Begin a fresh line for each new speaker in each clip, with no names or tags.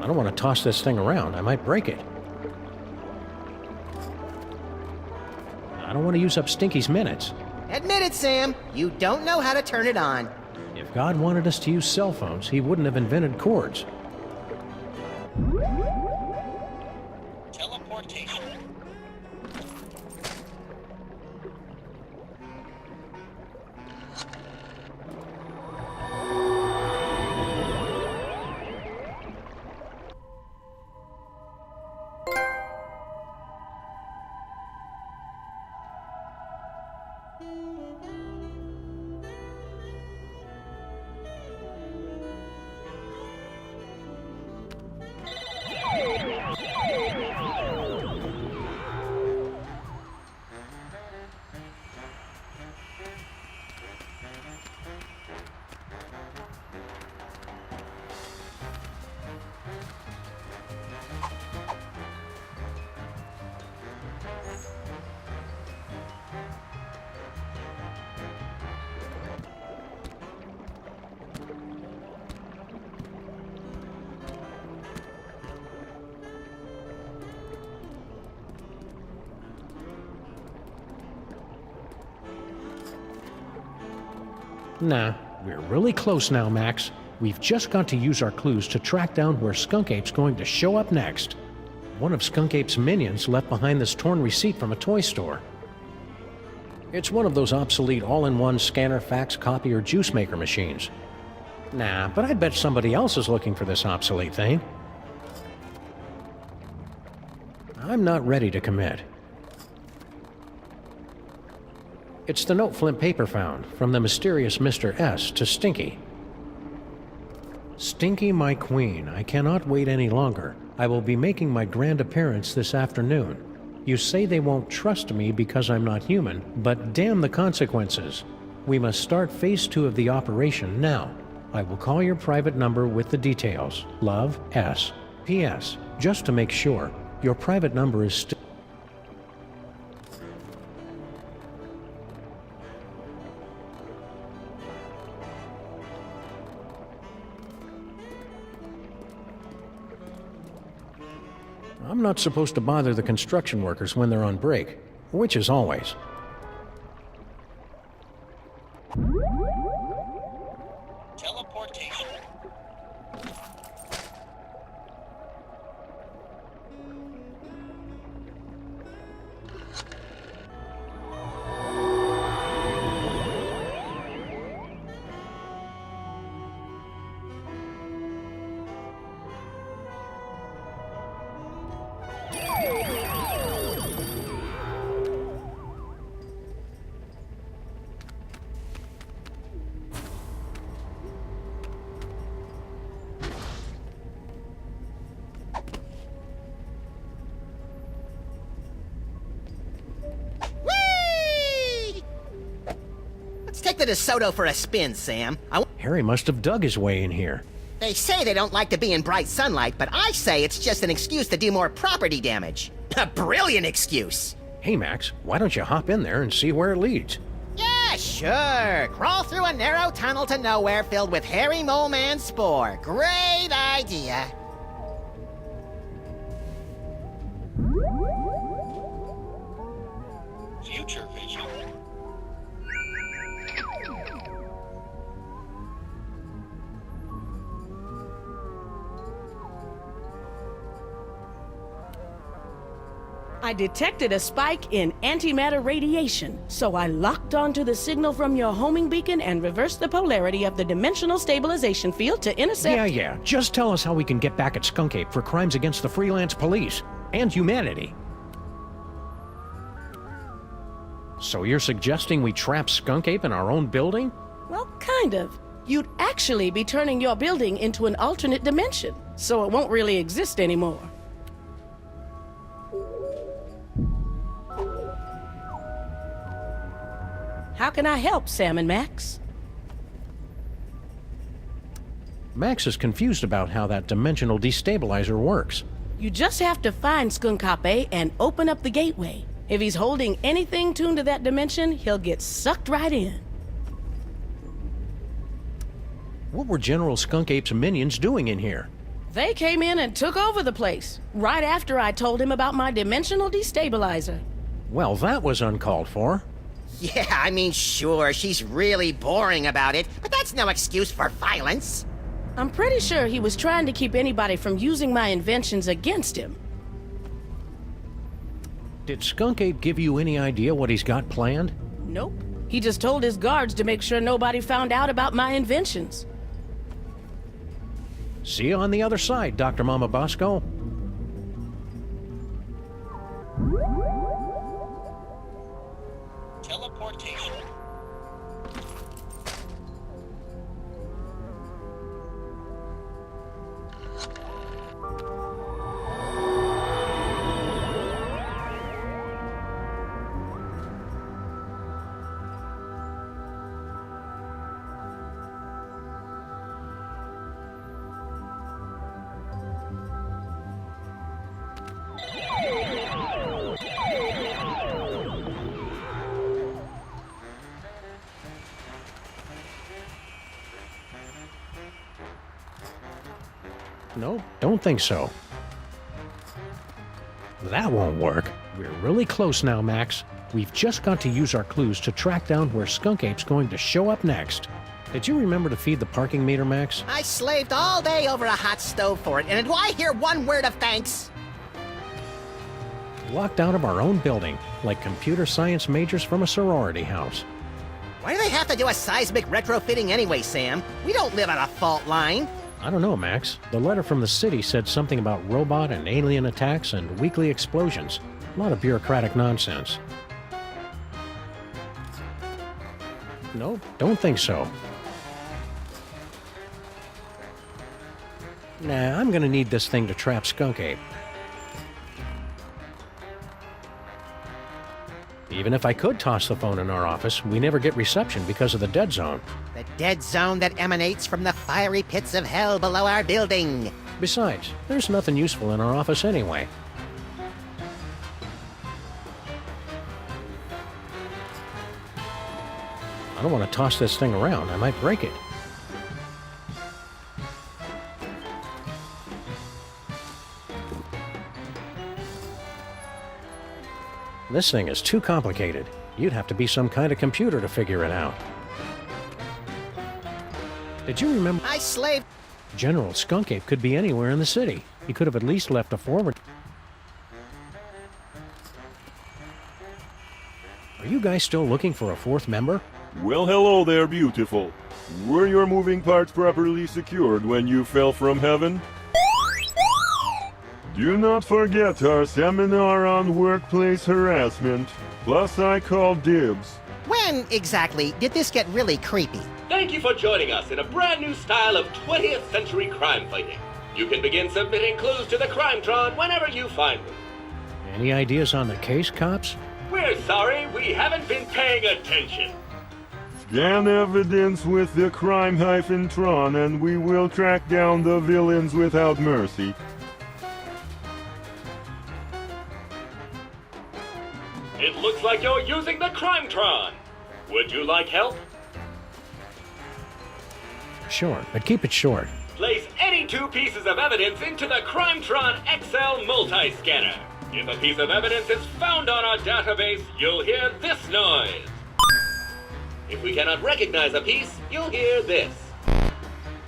I don't want to toss this thing around. I might break it. I don't want to use up Stinky's minutes.
Admit it, Sam. You don't know how to turn it on.
If God wanted us to use cell phones, he wouldn't have invented cords.
Teleportation.
Nah, we're really close now, Max. We've just got to use our clues to track down where Skunk Ape's going to show up next. One of Skunk Ape's minions left behind this torn receipt from a toy store. It's one of those obsolete all-in-one scanner, fax, copy, or juice maker machines. Nah, but I bet somebody else is looking for this obsolete thing. I'm not ready to commit. It's the note Flint paper found, from the mysterious Mr. S to Stinky. Stinky, my queen, I cannot wait any longer. I will be making my grand appearance this afternoon. You say they won't trust me because I'm not human, but damn the consequences. We must start phase 2 of the operation now. I will call your private number with the details. Love, S. P.S. Just to make sure, your private number is still... I'm not supposed to bother the construction workers when they're on break, which is always.
Teleportation.
Take the DeSoto for a spin, Sam.
Harry must have dug his way in here.
They say they don't like to be in bright sunlight, but I say it's just an excuse to do more property damage. A brilliant excuse.
Hey, Max, why don't you hop in there and see where it leads?
Yeah, sure. Crawl through a narrow tunnel to nowhere filled with hairy mole man spore. Great idea.
Future vision.
I detected a spike in antimatter radiation, so I locked onto the signal from your homing beacon and reversed the polarity of the dimensional stabilization field to intercept...
Yeah. Just tell us how we can get back at Skunk Ape for crimes against the freelance police and humanity. So you're suggesting we trap Skunk Ape in our own building?
Well, kind of. You'd actually be turning your building into an alternate dimension, so it won't really exist anymore. How can I help, Sam and Max?
Max is confused about how that dimensional destabilizer works.
You just have to find Skunk Ape and open up the gateway. If he's holding anything tuned to that dimension, he'll get sucked right in.
What were General Skunk Ape's minions doing in here?
They came in and took over the place, right after I told him about my dimensional destabilizer.
Well, that was uncalled for.
Yeah, I mean, sure, she's really boring about it, but that's no excuse for violence.
I'm pretty sure he was trying to keep anybody from using my inventions against him.
Did Skunk Ape give you any idea what he's got planned?
Nope. He just told his guards to make sure nobody found out about my inventions.
See you on the other side, Dr. Mama Bosco.
Teleportation.
No, don't think so. That won't work. We're really close now, Max. We've just got to use our clues to track down where Skunk Ape's going to show up next. Did you remember to feed the parking meter, Max?
I slaved all day over a hot stove for it, and do I hear one word of thanks?
Locked out of our own building, like computer science majors from a sorority house.
Why do they have to do a seismic retrofitting anyway, Sam? We don't live on a fault line.
I don't know, Max. The letter from the city said something about robot and alien attacks and weekly explosions. A lot of bureaucratic nonsense. No, don't think so. Nah, I'm gonna need this thing to trap Skunk Ape. Even if I could toss the phone in our office, we never get reception because of the dead zone.
The dead zone that emanates from the fiery pits of hell below our building.
Besides, there's nothing useful in our office anyway. I don't want to toss this thing around. I might break it. This thing is too complicated. You'd have to be some kind of computer to figure it out. Did you remember?
I slaved.
General Skunk Ape could be anywhere in the city. He could have at least left a forward. Are you guys still looking for a fourth member?
Well, hello there, beautiful. Were your moving parts properly secured when you fell from heaven? Do not forget our seminar on workplace harassment. Plus, I called dibs.
When exactly did this get really creepy?
Thank you for joining us in a brand new style of 20th century crime fighting. You can begin submitting clues to the Crimetron whenever you find them.
Any ideas on the case, cops?
We're sorry, we haven't been paying attention.
Scan evidence with the crime-tron and we will track down the villains without mercy.
It looks like you're using the Crimetron. Would you like help?
Sure, but keep it short.
Place any two pieces of evidence into the Crimetron XL multi-scanner. If a piece of evidence is found on our database, you'll hear this noise. If we cannot recognize a piece, you'll hear this.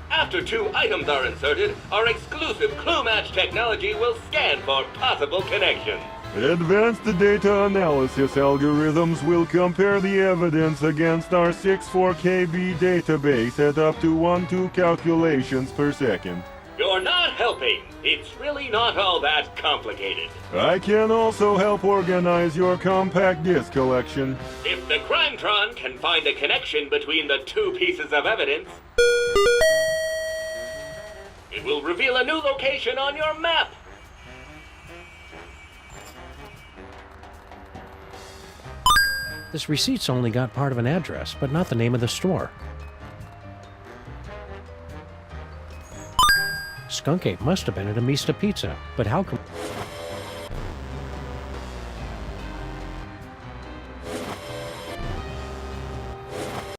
After two items are inserted, our exclusive clue match technology will scan for possible connections.
Advanced data analysis algorithms will compare the evidence against our 64KB database at up to 1-2 calculations per second.
You're not helping. It's really not all that complicated.
I can also help organize your compact disc collection.
If the Crimetron can find a connection between the two pieces of evidence, it will reveal a new location on your map.
This receipt's only got part of an address, but not the name of the store. Skunk Ape must have been at a Mista Pizza, but how come...